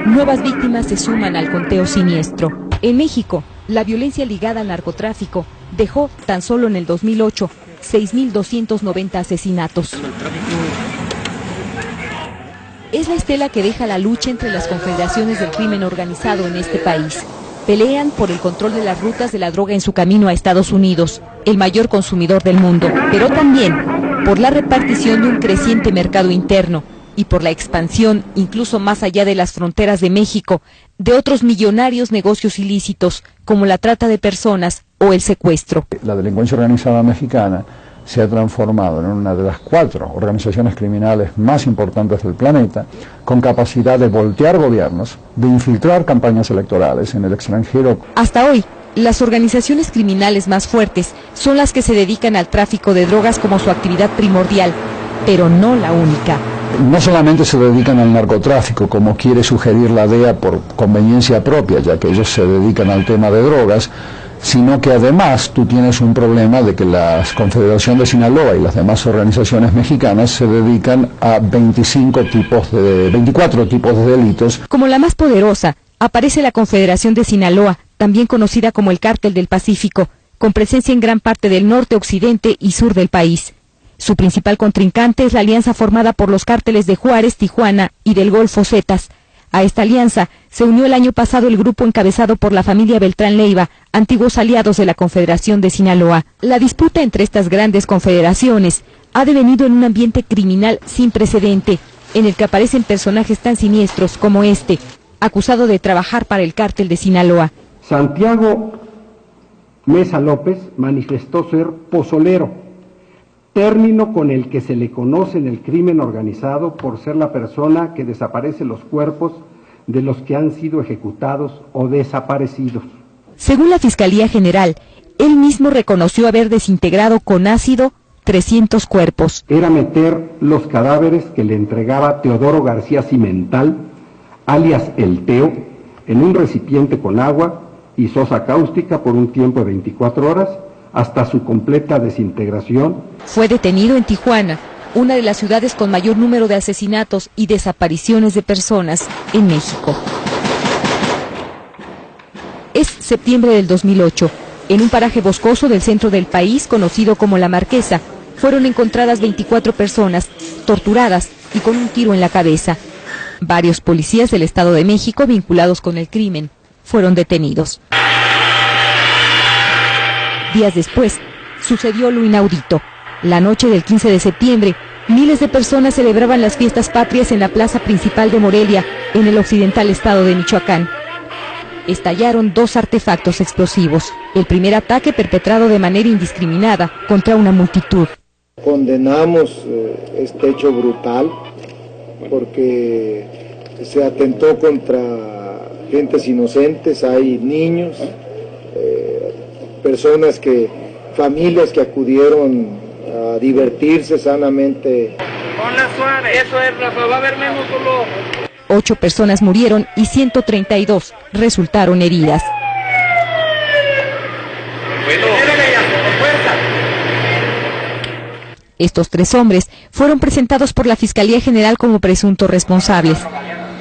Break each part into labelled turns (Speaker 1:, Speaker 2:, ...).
Speaker 1: nuevas víctimas se suman al conteo siniestro. En México, la violencia ligada al narcotráfico dejó tan solo en el 2008 6.290 asesinatos. Es la estela que deja la lucha entre las confederaciones del crimen organizado en este país. Pelean por el control de las rutas de la droga en su camino a Estados Unidos, el mayor consumidor del mundo, pero también por la repartición de un creciente mercado interno y por la expansión, incluso más allá de las fronteras de México, de otros millonarios negocios ilícitos, como la trata de personas o el secuestro.
Speaker 2: La delincuencia organizada mexicana se ha transformado en una de las 4 organizaciones criminales más importantes del planeta, con capacidad de voltear gobiernos, de infiltrar campañas electorales en el extranjero.
Speaker 1: Hasta hoy, las organizaciones criminales más fuertes son las que se dedican al tráfico de drogas como su actividad primordial, pero no la única.
Speaker 2: No solamente se dedican al narcotráfico, como quiere sugerir la DEA por conveniencia propia, ya que ellos se dedican al tema de drogas, sino que además tú tienes un problema de que la Confederación de Sinaloa y las demás organizaciones mexicanas se dedican a 24 tipos de delitos.
Speaker 1: Como la más poderosa, aparece la Confederación de Sinaloa, también conocida como el Cártel del Pacífico, con presencia en gran parte del norte, occidente y sur del país. Su principal contrincante es la alianza formada por los cárteles de Juárez, Tijuana y del Golfo Zetas. A esta alianza se unió el año pasado el grupo encabezado por la familia Beltrán Leiva, antiguos aliados de la Confederación de Sinaloa. La disputa entre estas grandes confederaciones ha devenido en un ambiente criminal sin precedente, en el que aparecen personajes tan siniestros como este, acusado de trabajar para el cártel de Sinaloa.
Speaker 3: Santiago Mesa López manifestó ser pozolero, término con el que se le conoce en el crimen organizado por ser la persona que desaparece los cuerpos de los que han sido ejecutados o desaparecidos.
Speaker 1: Según la Fiscalía General, él mismo reconoció haber desintegrado con ácido 300 cuerpos.
Speaker 3: Era meter los cadáveres que le entregaba Teodoro García Cimental, alias El Teo, en un recipiente con agua y sosa cáustica por un tiempo de 24 horas, hasta su completa desintegración.
Speaker 1: Fue detenido en Tijuana, una de las ciudades con mayor número de asesinatos y desapariciones de personas en México. Es septiembre del 2008. En un paraje boscoso del centro del país, conocido como La Marquesa, fueron encontradas 24 personas, torturadas y con un tiro en la cabeza. Varios policías del Estado de México vinculados con el crimen fueron detenidos. Días después, sucedió lo inaudito. La noche del 15 de septiembre, miles de personas celebraban las fiestas patrias en la plaza principal de Morelia, en el occidental estado de Michoacán. Estallaron 2 artefactos explosivos. El primer ataque perpetrado de manera indiscriminada contra una multitud.
Speaker 4: Condenamos este hecho brutal porque se atentó contra gentes inocentes, hay niños, personas familias que acudieron a divertirse sanamente.
Speaker 5: Ponla suave, eso es, Rafa, va a haber menos solo.
Speaker 1: 8 personas murieron y 132 resultaron heridas. Estos 3 hombres fueron presentados por la Fiscalía General como presuntos responsables,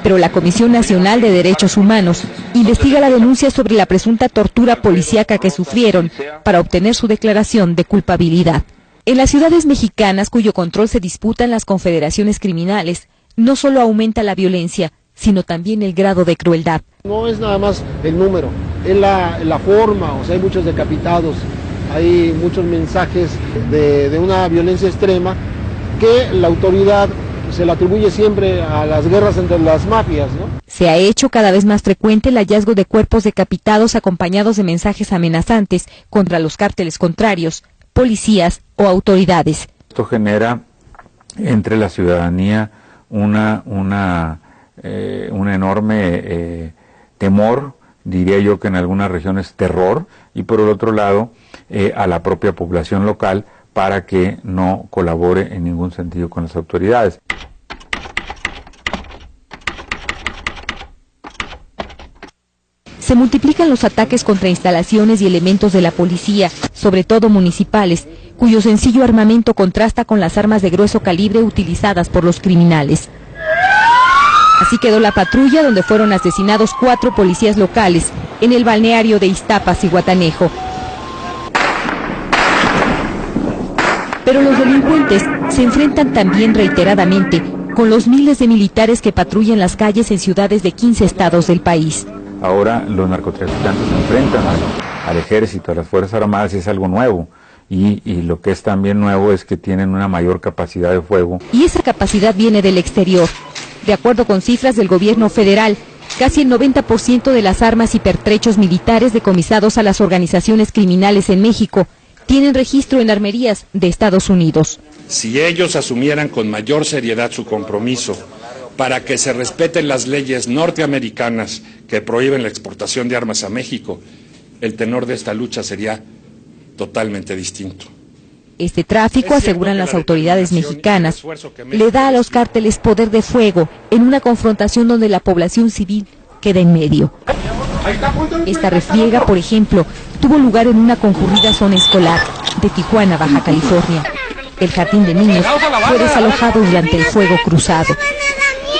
Speaker 1: pero la Comisión Nacional de Derechos Humanos investiga la denuncia sobre la presunta tortura policíaca que sufrieron para obtener su declaración de culpabilidad. En las ciudades mexicanas cuyo control se disputan las confederaciones criminales, no solo aumenta la violencia, sino también el grado de crueldad.
Speaker 6: No es nada más el número, es la forma, o sea, hay muchos decapitados, hay muchos mensajes de una violencia extrema que la autoridad se le atribuye siempre a las guerras entre las mafias, ¿no?
Speaker 1: Se ha hecho cada vez más frecuente el hallazgo de cuerpos decapitados acompañados de mensajes amenazantes contra los cárteles contrarios, policías o autoridades.
Speaker 7: Esto genera entre la ciudadanía un enorme temor, diría yo que en algunas regiones terror, y por el otro lado a la propia población local para que no colabore en ningún sentido con las autoridades.
Speaker 1: Se multiplican los ataques contra instalaciones y elementos de la policía, sobre todo municipales, cuyo sencillo armamento contrasta con las armas de grueso calibre utilizadas por los criminales. Así quedó la patrulla donde fueron asesinados 4 policías locales en el balneario de Iztapas y Guatanejo. Pero los delincuentes se enfrentan también reiteradamente con los miles de militares que patrullan las calles en ciudades de 15 estados del país.
Speaker 7: Ahora los narcotraficantes se enfrentan al ejército, a las Fuerzas Armadas, y es algo nuevo. Y lo que es también nuevo es que tienen una mayor capacidad de fuego.
Speaker 1: Y esa capacidad viene del exterior. De acuerdo con cifras del gobierno federal, casi el 90% de las armas y pertrechos militares decomisados a las organizaciones criminales en México tienen registro en armerías de Estados Unidos.
Speaker 8: Si ellos asumieran con mayor seriedad su compromiso para que se respeten las leyes norteamericanas que prohíben la exportación de armas a México, el tenor de esta lucha sería totalmente distinto.
Speaker 1: Este tráfico, aseguran las autoridades mexicanas, le da a los cárteles poder de fuego en una confrontación donde la población civil queda en medio. Esta refriega, por ejemplo, tuvo lugar en una concurrida zona escolar de Tijuana, Baja California. El jardín de niños fue desalojado durante el fuego cruzado.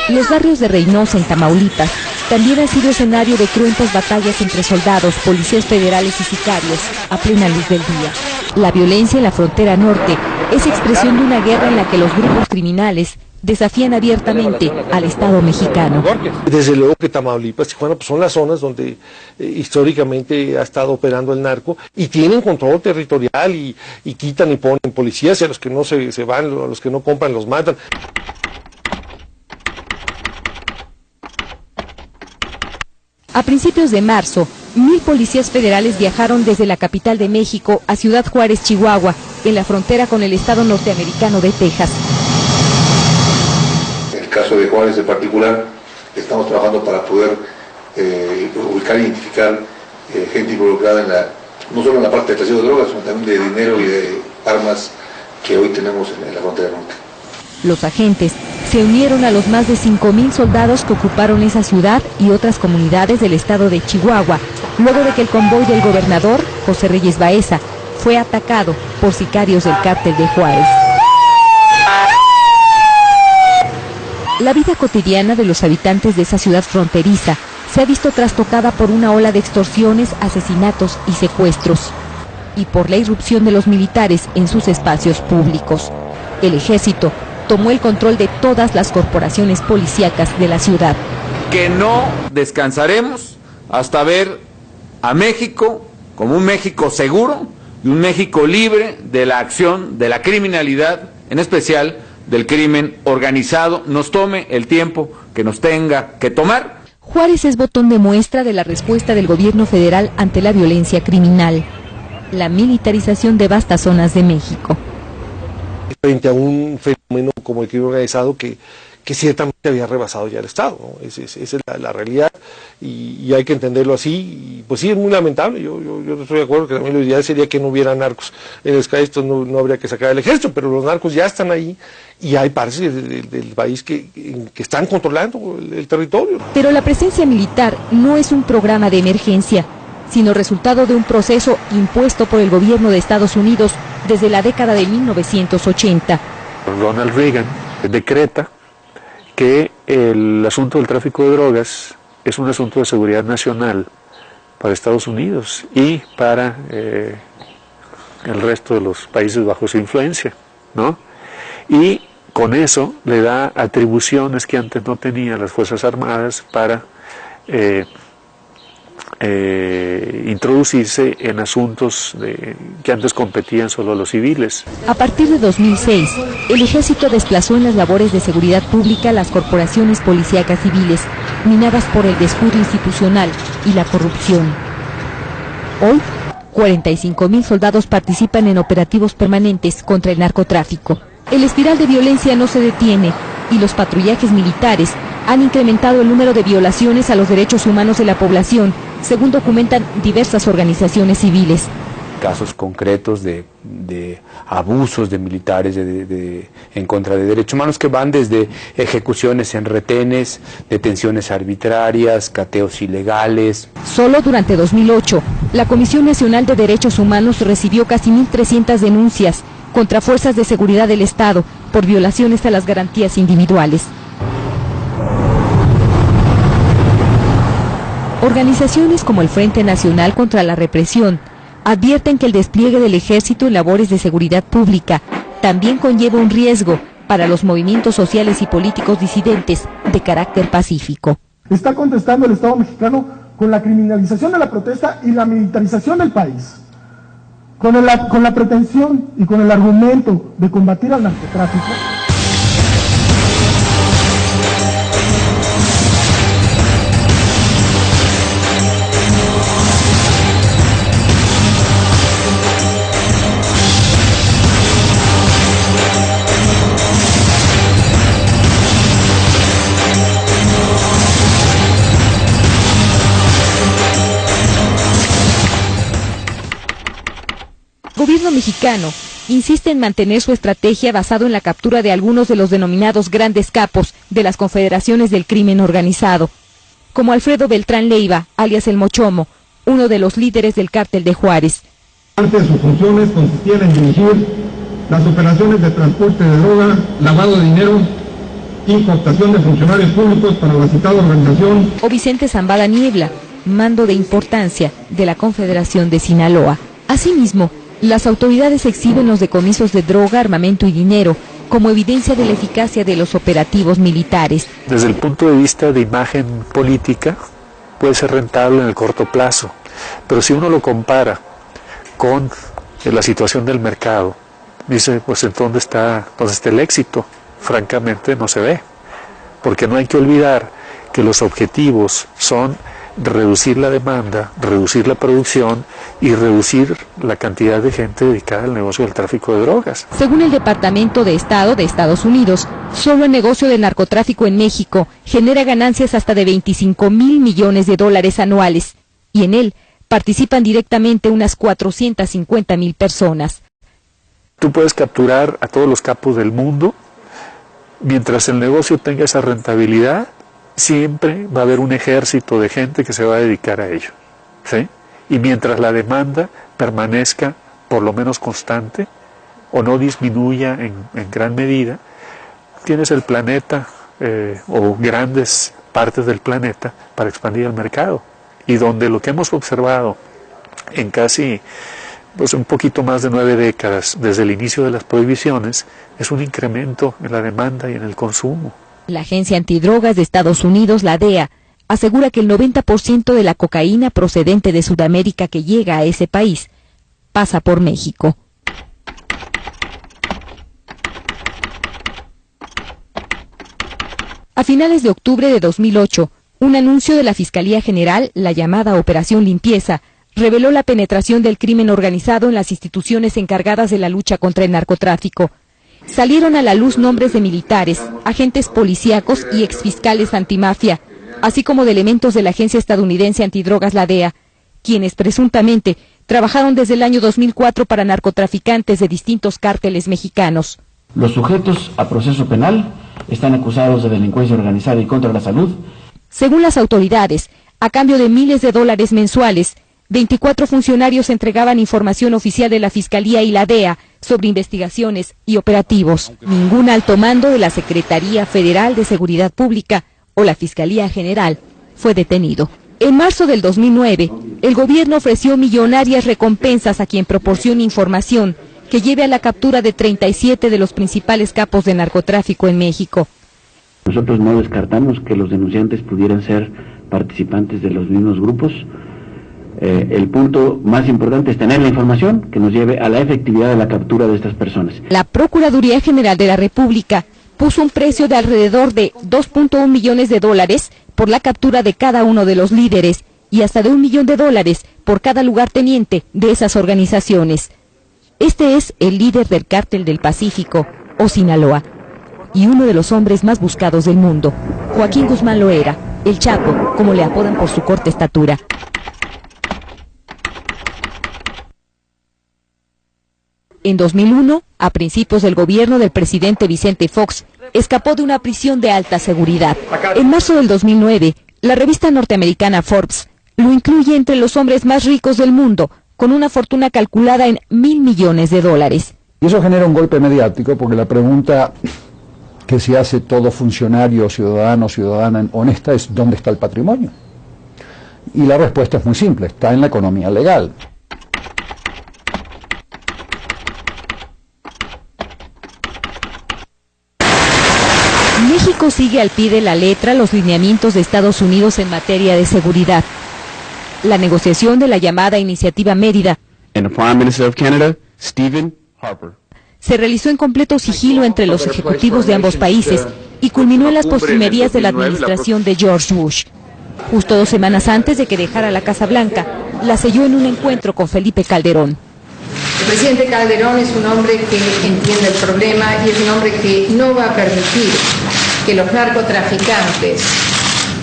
Speaker 1: Los barrios de Reynosa, en Tamaulipas, también han sido escenario de cruentas batallas entre soldados, policías federales y sicarios a plena luz del día. La violencia en la frontera norte es expresión de una guerra en la que los grupos criminales desafían abiertamente al Estado mexicano.
Speaker 6: Desde luego que Tamaulipas, Tijuana, pues son las zonas donde históricamente ha estado operando el narco y tienen control territorial y quitan y ponen policías, y a los que no se van, a los que no compran los matan.
Speaker 1: A principios de marzo, 1000 policías federales viajaron desde la capital de México a Ciudad Juárez, Chihuahua, en la frontera con el estado norteamericano de Texas.
Speaker 9: En el caso de Juárez en particular, estamos trabajando para poder ubicar e identificar gente involucrada no solo en la parte de trasiego de drogas, sino también de dinero y de armas que hoy tenemos en la frontera norte.
Speaker 1: Los agentes se unieron a los más de 5,000 soldados que ocuparon esa ciudad y otras comunidades del estado de Chihuahua, luego de que el convoy del gobernador, José Reyes Baeza, fue atacado por sicarios del cártel de Juárez. La vida cotidiana de los habitantes de esa ciudad fronteriza se ha visto trastocada por una ola de extorsiones, asesinatos y secuestros, y por la irrupción de los militares en sus espacios públicos. El ejército tomó el control de todas las corporaciones policíacas de la ciudad.
Speaker 10: Que no descansaremos hasta ver a México como un México seguro y un México libre de la acción de la criminalidad, en especial del crimen organizado, nos tome el tiempo que nos tenga que tomar.
Speaker 1: Juárez es botón de muestra de la respuesta del gobierno federal ante la violencia criminal, la militarización de vastas zonas de México.
Speaker 6: Frente a un fenómeno como el crimen organizado que ciertamente había rebasado ya el Estado, ¿no? Esa es la realidad y hay que entenderlo así. Y pues sí, es muy lamentable. Yo estoy de acuerdo que también lo ideal sería que no hubiera narcos en el país, no habría que sacar el ejército, pero los narcos ya están ahí y hay partes del país que están controlando el territorio.
Speaker 1: Pero la presencia militar no es un programa de emergencia, sino resultado de un proceso impuesto por el gobierno de Estados Unidos desde la década de 1980.
Speaker 11: Ronald Reagan decreta que el asunto del tráfico de drogas es un asunto de seguridad nacional para Estados Unidos y para el resto de los países bajo su influencia, ¿no? Y con eso le da atribuciones que antes no tenían las Fuerzas Armadas para introducirse en asuntos que antes competían solo a los civiles.
Speaker 1: A partir de 2006, el ejército desplazó en las labores de seguridad pública las corporaciones policíacas civiles, minadas por el descuido institucional y la corrupción. Hoy, 45,000 soldados participan en operativos permanentes contra el narcotráfico. El espiral de violencia no se detiene y los patrullajes militares han incrementado el número de violaciones a los derechos humanos de la población, según documentan diversas organizaciones civiles.
Speaker 12: Casos concretos de abusos de militares en contra de derechos humanos que van desde ejecuciones en retenes, detenciones arbitrarias, cateos ilegales.
Speaker 1: Solo durante 2008, la Comisión Nacional de Derechos Humanos recibió casi 1,300 denuncias contra fuerzas de seguridad del Estado por violaciones a las garantías individuales. Organizaciones como el Frente Nacional contra la Represión advierten que el despliegue del ejército en labores de seguridad pública también conlleva un riesgo para los movimientos sociales y políticos disidentes de carácter pacífico.
Speaker 13: Está contestando el Estado mexicano con la criminalización de la protesta y la militarización del país, con la pretensión y con el argumento de combatir al narcotráfico.
Speaker 1: El gobierno mexicano insiste en mantener su estrategia basado en la captura de algunos de los denominados grandes capos de las confederaciones del crimen organizado, como Alfredo Beltrán Leiva, alias El Mochomo, uno de los líderes del cártel de Juárez.
Speaker 14: Antes sus funciones consistían en dirigir las operaciones de transporte de droga, lavado de dinero y cooptación de funcionarios públicos para la citada organización.
Speaker 1: O Vicente Zambada Niebla, mando de importancia de la Confederación de Sinaloa. Asimismo, las autoridades exhiben los decomisos de droga, armamento y dinero como evidencia de la eficacia de los operativos militares.
Speaker 11: Desde el punto de vista de imagen política, puede ser rentable en el corto plazo, pero si uno lo compara con la situación del mercado, dice, pues ¿en dónde está el éxito? Francamente no se ve, porque no hay que olvidar que los objetivos son reducir la demanda, reducir la producción y reducir la cantidad de gente dedicada al negocio del tráfico de drogas.
Speaker 1: Según el Departamento de Estado de Estados Unidos, solo el negocio del narcotráfico en México genera ganancias hasta de 25,000 millones de dólares anuales, y en él participan directamente unas 450,000 personas.
Speaker 11: Tú puedes capturar a todos los capos del mundo, mientras el negocio tenga esa rentabilidad, siempre va a haber un ejército de gente que se va a dedicar a ello, ¿sí? Y mientras la demanda permanezca por lo menos constante o no disminuya en gran medida, tienes el planeta o grandes partes del planeta para expandir el mercado. Y donde lo que hemos observado en casi un poquito más de 9 décadas desde el inicio de las prohibiciones es un incremento en la demanda y en el consumo.
Speaker 1: La Agencia Antidrogas de Estados Unidos, la DEA, asegura que el 90% de la cocaína procedente de Sudamérica que llega a ese país pasa por México. A finales de octubre de 2008, un anuncio de la Fiscalía General, la llamada Operación Limpieza, reveló la penetración del crimen organizado en las instituciones encargadas de la lucha contra el narcotráfico. Salieron a la luz nombres de militares, agentes policíacos y exfiscales antimafia, así como de elementos de la Agencia Estadounidense Antidrogas, la DEA, quienes presuntamente trabajaron desde el año 2004 para narcotraficantes de distintos cárteles mexicanos.
Speaker 15: Los sujetos a proceso penal están acusados de delincuencia organizada y contra la salud.
Speaker 1: Según las autoridades, a cambio de miles de dólares mensuales, 24 funcionarios entregaban información oficial de la Fiscalía y la DEA sobre investigaciones y operativos. Ningún alto mando de la Secretaría Federal de Seguridad Pública o la Fiscalía General fue detenido. En marzo del 2009, el gobierno ofreció millonarias recompensas a quien proporcione información que lleve a la captura de 37 de los principales capos de narcotráfico en México.
Speaker 15: Nosotros no descartamos que los denunciantes pudieran ser participantes de los mismos grupos. El punto más importante es tener la información que nos lleve a la efectividad de la captura de estas personas.
Speaker 1: La Procuraduría General de la República puso un precio de alrededor de 2.1 millones de dólares por la captura de cada uno de los líderes y hasta de $1 millón por cada lugarteniente de esas organizaciones. Este es el líder del Cártel del Pacífico, o Sinaloa, y uno de los hombres más buscados del mundo, Joaquín Guzmán Loera, el Chapo, como le apodan por su corta estatura. En 2001, a principios del gobierno del presidente Vicente Fox, escapó de una prisión de alta seguridad. En marzo del 2009, la revista norteamericana Forbes lo incluye entre los hombres más ricos del mundo, con una fortuna calculada en $1,000 millones.
Speaker 2: Y eso genera un golpe mediático, porque la pregunta que se hace todo funcionario, ciudadano, ciudadana honesta es ¿dónde está el patrimonio? Y la respuesta es muy simple, está en la economía legal.
Speaker 1: México sigue al pie de la letra los lineamientos de Estados Unidos en materia de seguridad. La negociación de la llamada Iniciativa Mérida se realizó en completo sigilo entre los ejecutivos de ambos países y culminó en las postrimerías de la administración de George Bush. Justo 2 semanas antes de que dejara la Casa Blanca, la selló en un encuentro con Felipe Calderón.
Speaker 16: El presidente Calderón es un hombre que entiende el problema y es un hombre que no va a permitir que los narcotraficantes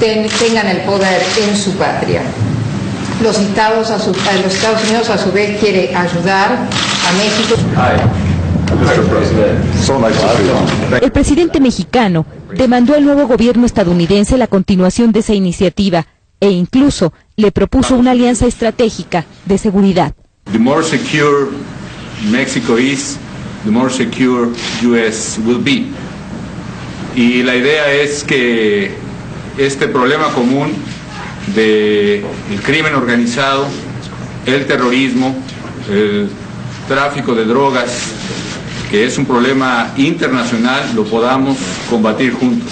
Speaker 16: tengan el poder en su patria. Los Estados Unidos a su vez quiere ayudar a México.
Speaker 1: El presidente mexicano demandó al nuevo gobierno estadounidense la continuación de esa iniciativa e incluso le propuso una alianza estratégica de seguridad.
Speaker 10: The more secure Mexico is, the more secure US will be. Y la idea es que este problema común del crimen organizado, el terrorismo, el tráfico de drogas, que es un problema internacional, lo podamos combatir juntos.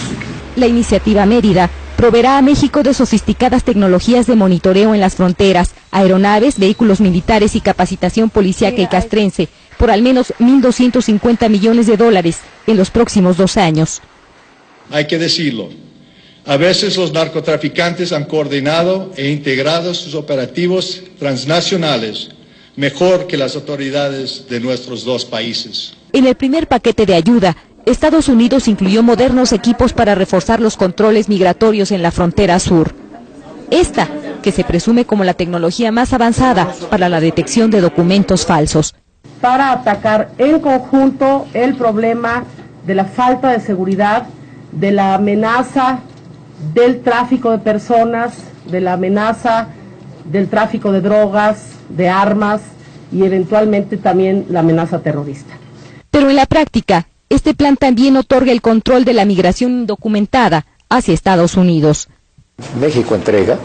Speaker 1: La Iniciativa Mérida proveerá a México de sofisticadas tecnologías de monitoreo en las fronteras, aeronaves, vehículos militares y capacitación policíaca y castrense por al menos $1,250 millones en los próximos 2 años.
Speaker 17: Hay que decirlo, a veces los narcotraficantes han coordinado e integrado sus operativos transnacionales mejor que las autoridades de nuestros 2 países.
Speaker 1: En el primer paquete de ayuda, Estados Unidos incluyó modernos equipos para reforzar los controles migratorios en la frontera sur. Esta, que se presume como la tecnología más avanzada para la detección de documentos falsos.
Speaker 18: Para atacar en conjunto el problema de la falta de seguridad, de la amenaza del tráfico de personas, de la amenaza del tráfico de drogas, de armas y eventualmente también la amenaza terrorista.
Speaker 1: Pero en la práctica, este plan también otorga el control de la migración indocumentada hacia Estados Unidos.
Speaker 19: México entrega,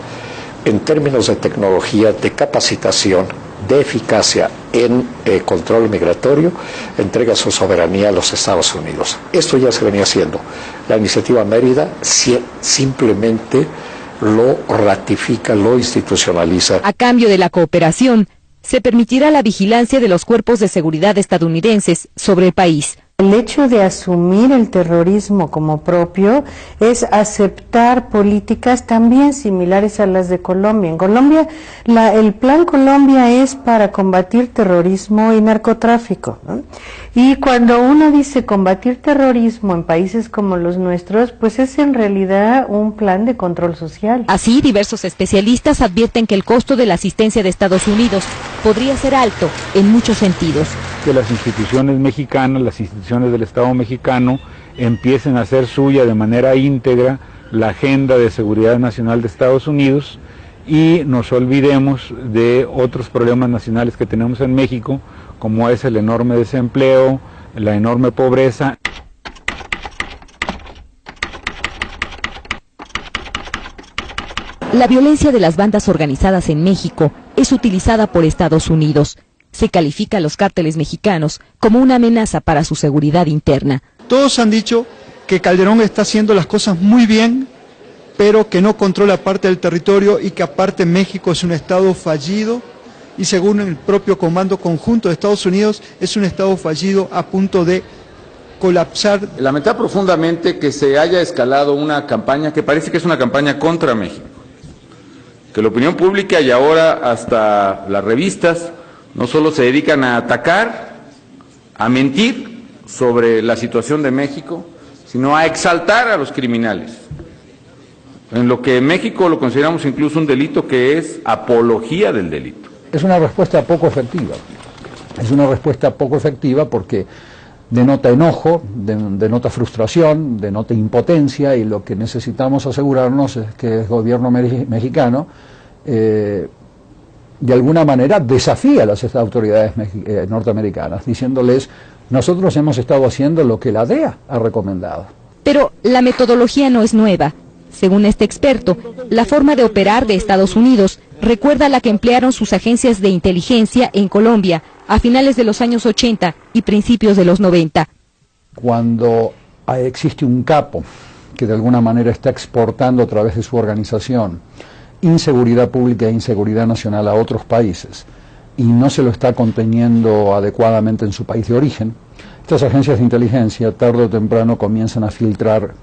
Speaker 19: en términos de tecnología, de capacitación, de eficacia en control migratorio, entrega su soberanía a los Estados Unidos. Esto ya se venía haciendo. La Iniciativa Mérida simplemente lo ratifica, lo institucionaliza.
Speaker 1: A cambio de la cooperación, se permitirá la vigilancia de los cuerpos de seguridad estadounidenses sobre el país.
Speaker 20: El hecho de asumir el terrorismo como propio es aceptar políticas también similares a las de Colombia. En Colombia, el Plan Colombia es para combatir terrorismo y narcotráfico, ¿no? Y cuando uno dice combatir terrorismo en países como los nuestros, pues es en realidad un plan de control social.
Speaker 1: Así, diversos especialistas advierten que el costo de la asistencia de Estados Unidos podría ser alto en muchos sentidos.
Speaker 7: Que las instituciones mexicanas, las instituciones del Estado mexicano empiecen a hacer suya de manera íntegra la agenda de seguridad nacional de Estados Unidos y nos olvidemos de otros problemas nacionales que tenemos en México, como es el enorme desempleo, la enorme pobreza.
Speaker 1: La violencia de las bandas organizadas en México es utilizada por Estados Unidos. Se califica a los cárteles mexicanos como una amenaza para su seguridad interna.
Speaker 21: Todos han dicho que Calderón está haciendo las cosas muy bien, pero que no controla parte del territorio y que aparte México es un estado fallido y según el propio Comando Conjunto de Estados Unidos es un estado fallido a punto de colapsar.
Speaker 10: Lamentar profundamente que se haya escalado una campaña que parece que es una campaña contra México, que la opinión pública y ahora hasta las revistas no solo se dedican a atacar, a mentir sobre la situación de México, sino a exaltar a los criminales. En lo que en México lo consideramos incluso un delito que es apología del delito.
Speaker 2: Es una respuesta poco efectiva. Es una respuesta poco efectiva porque denota enojo, denota frustración, denota impotencia y lo que necesitamos asegurarnos es que el gobierno mexicano de alguna manera desafía a las autoridades norteamericanas, diciéndoles, nosotros hemos estado haciendo lo que la DEA ha recomendado.
Speaker 1: Pero la metodología no es nueva. Según este experto, la forma de operar de Estados Unidos recuerda a la que emplearon sus agencias de inteligencia en Colombia a finales de los años 80 y principios de los 90.
Speaker 2: Cuando existe un capo que de alguna manera está exportando a través de su organización inseguridad pública e inseguridad nacional a otros países y no se lo está conteniendo adecuadamente en su país de origen, estas agencias de inteligencia tarde o temprano comienzan a filtrar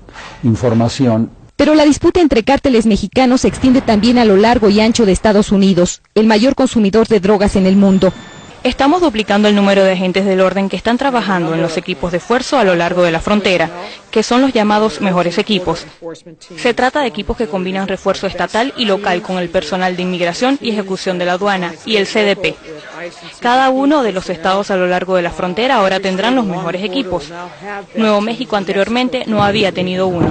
Speaker 2: información.
Speaker 1: Pero la disputa entre cárteles mexicanos se extiende también a lo largo y ancho de Estados Unidos, el mayor consumidor de drogas en el mundo.
Speaker 3: Estamos duplicando el número de agentes del orden que están trabajando en los equipos de esfuerzo a lo largo de la frontera, que son los llamados mejores equipos. Se trata de equipos que combinan refuerzo estatal y local con el personal de inmigración y ejecución de la aduana y el CDP. Cada uno de los estados a lo largo de la frontera ahora tendrán los mejores equipos. Nuevo México anteriormente no había tenido uno.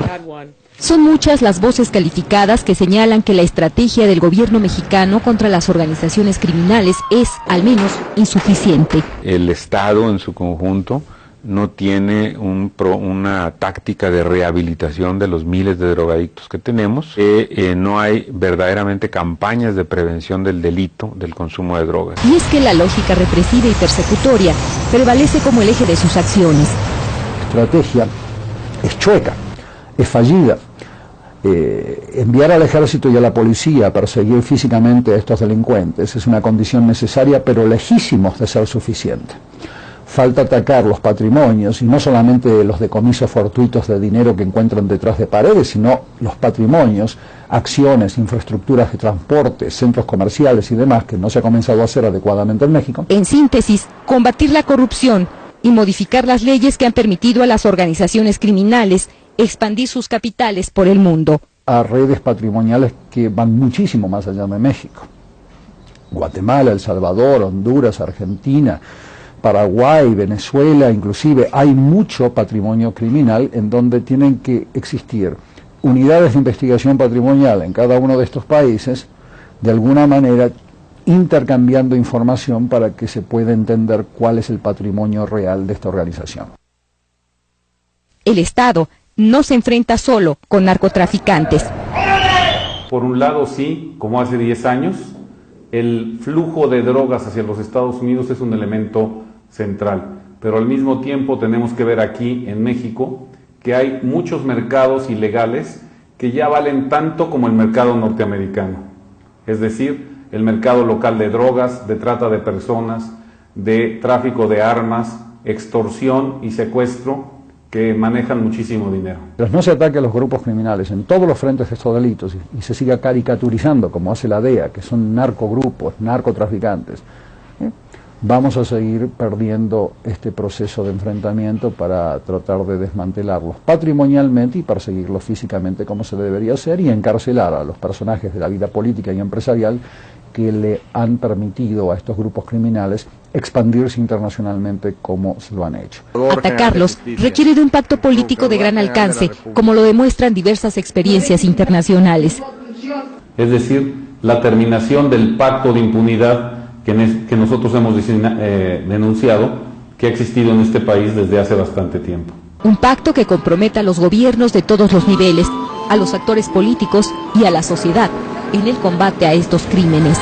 Speaker 1: Son muchas las voces calificadas que señalan que la estrategia del gobierno mexicano contra las organizaciones criminales es, al menos, insuficiente.
Speaker 7: El Estado en su conjunto no tiene una táctica de rehabilitación de los miles de drogadictos que tenemos. No hay verdaderamente campañas de prevención del delito del consumo de drogas.
Speaker 1: Y es que la lógica represiva y persecutoria prevalece como el eje de sus acciones.
Speaker 2: La estrategia es chueca, es fallida. Enviar al ejército y a la policía a perseguir físicamente a estos delincuentes es una condición necesaria, pero lejísimos de ser suficiente. Falta atacar los patrimonios, y no solamente los decomisos fortuitos de dinero que encuentran detrás de paredes, sino los patrimonios, acciones, infraestructuras de transporte, centros comerciales y demás que no se ha comenzado a hacer adecuadamente en México.
Speaker 1: En síntesis, combatir la corrupción y modificar las leyes que han permitido a las organizaciones criminales expandir sus capitales por el mundo.
Speaker 2: A redes patrimoniales que van muchísimo más allá de México. Guatemala, El Salvador, Honduras, Argentina, Paraguay, Venezuela, inclusive hay mucho patrimonio criminal en donde tienen que existir unidades de investigación patrimonial en cada uno de estos países, de alguna manera intercambiando información para que se pueda entender cuál es el patrimonio real de esta organización.
Speaker 1: El Estado no se enfrenta solo con narcotraficantes.
Speaker 22: Por un lado, sí, como hace 10 años, el flujo de drogas hacia los Estados Unidos es un elemento central, pero al mismo tiempo tenemos que ver aquí en México que hay muchos mercados ilegales que ya valen tanto como el mercado norteamericano, es decir, el mercado local de drogas, de trata de personas, de tráfico de armas, extorsión y secuestro, que manejan muchísimo dinero.
Speaker 2: No se ataque a los grupos criminales en todos los frentes de estos delitos y se siga caricaturizando, como hace la DEA, que son narcogrupos, narcotraficantes. Vamos a seguir perdiendo este proceso de enfrentamiento para tratar de desmantelarlos patrimonialmente y perseguirlos físicamente como se debería hacer y encarcelar a los personajes de la vida política y empresarial que le han permitido a estos grupos criminales expandirse internacionalmente como se lo han hecho.
Speaker 1: Atacarlos requiere de un pacto político de gran alcance, como lo demuestran diversas experiencias internacionales.
Speaker 22: Es decir, la terminación del pacto de impunidad que nosotros hemos denunciado, que ha existido en este país desde hace bastante tiempo.
Speaker 1: Un pacto que comprometa a los gobiernos de todos los niveles, a los actores políticos y a la sociedad en el combate a estos crímenes.